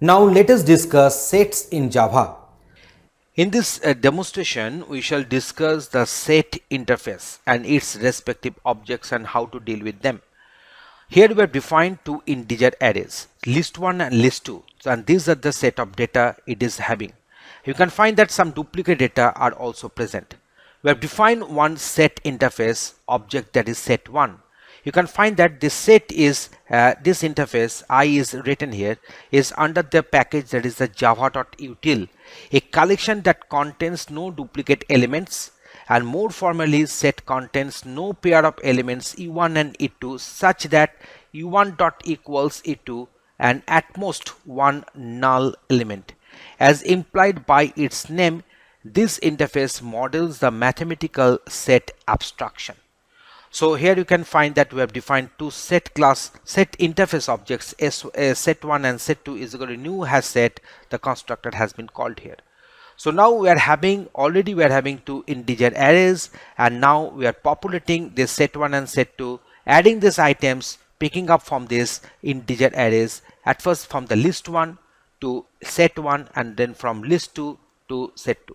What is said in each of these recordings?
Now let us discuss sets in Java. In this demonstration, we shall discuss the set interface and its respective objects and how to deal with them. Here we have defined two integer arrays, list1 and list2, and these are the set of data it is having. You can find that some duplicate data are also present. We have defined one set interface object, that is set1. You can find that this set is this interface I is written here is under the package, that is the java.util, a collection that contains no duplicate elements, and more formally set contains no pair of elements e1 and e2 such that e1 dot equals e2 and at most one null element. As implied by its name, this interface models the mathematical set abstraction. So here you can find that we have defined two set interface objects, set1 and set2 is equal to new has set. The constructor has been called here. So now we are having two integer arrays, and now we are populating this set1 and set2, adding these items, picking up from these integer arrays, at first from the list1 to set1 and then from list2 to set2.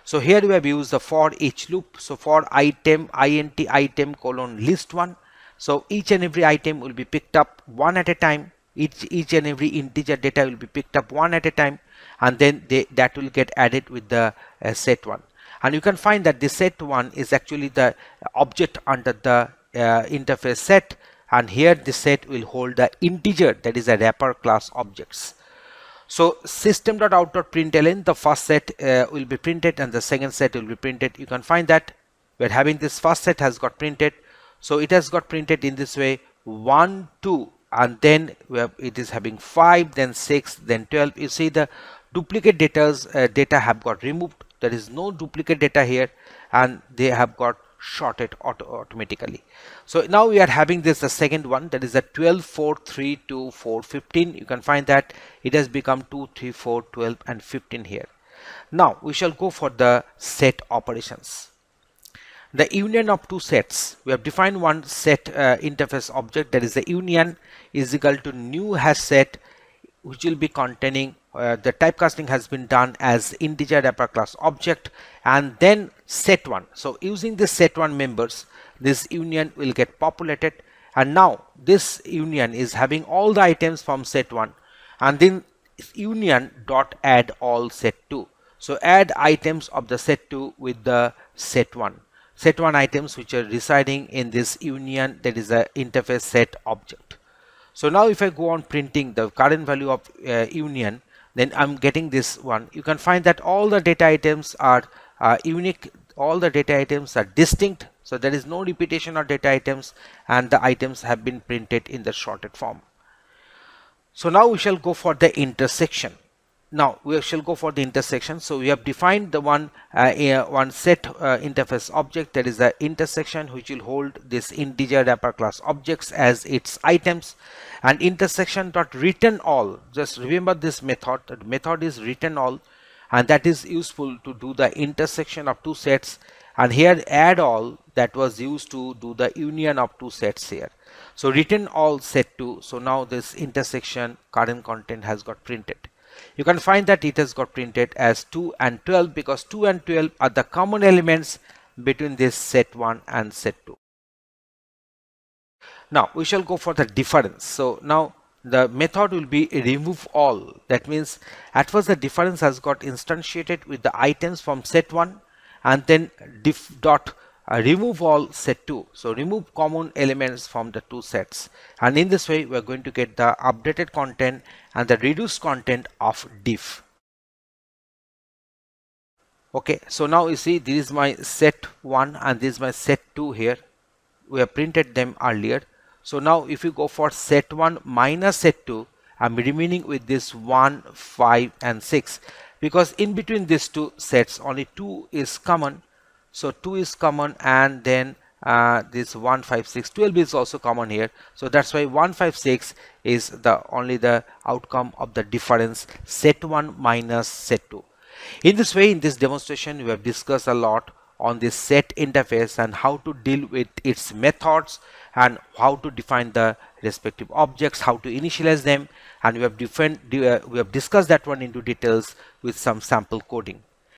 So here we have used the for each loop. So for item int item colon list1. So each and every item will be picked up one at a time. Each and every integer data will be picked up one at a time, and then that will get added with the set1. And you can find that the set1 is actually the object under the interface set, and here the set will hold the integer, that is a wrapper class objects. So system.out.println, the first set will be printed and the second set will be printed. You can find that we're having this first set has got printed. So it has got printed in this way 1, 2, and then it is having 5, then 6, then 12. You see the duplicate data have got removed. There is no duplicate data here, and they have got sorted automatically. So now we are having this the second one, that is a 12, 4, 3, 2, 4, 15. You can find that it has become 2, 3, 4, 12 and 15 here. Now we shall go for the set operations. The union of two sets, we have defined one set interface object, that is the union is equal to new has set, which will be containing the typecasting has been done as integer wrapper class object, and then set1. So using this set1 members, this union will get populated, and now this union is having all the items from set1, and then union dot add all set2. So add items of the set2 with the set1 items which are residing in this union, that is the interface set object. So now if I go on printing the current value of union, then I'm getting this one. You can find that all the data items are unique, all the data items are distinct, so there is no repetition of data items, and the items have been printed in the sorted form. So now we shall go for the intersection. So we have defined the one set interface object, that is the intersection, which will hold this integer wrapper class objects as its items, and intersection dot return all. Just remember this method. The method is return all, and that is useful to do the intersection of two sets, and here add all, that was used to do the union of two sets here. So return all set2. So now this intersection current content has got printed. You can find that it has got printed as 2 and 12 because 2 and 12 are the common elements between this set1 and set2. Now we shall go for the difference. So now the method will be remove all. That means at first the difference has got instantiated with the items from set1, and then diff dot remove all set2. So remove common elements from the two sets, and in this way we are going to get the updated content and the reduced content of diff. Okay, so now you see this is my set1 and this is my set2 here. We have printed them earlier. So now if you go for set1 minus set2, I'm remaining with this 1, 5 and 6, because in between these two sets only 2 is common. So 2 is common, and then this 1, 5, 6, 12 is also common here. So that's why 1, 5, 6 is only the outcome of the difference set1 minus set2. In this way, in this demonstration, we have discussed a lot on this set interface and how to deal with its methods and how to define the respective objects, how to initialize them, and we have discussed that one into details with some sample coding.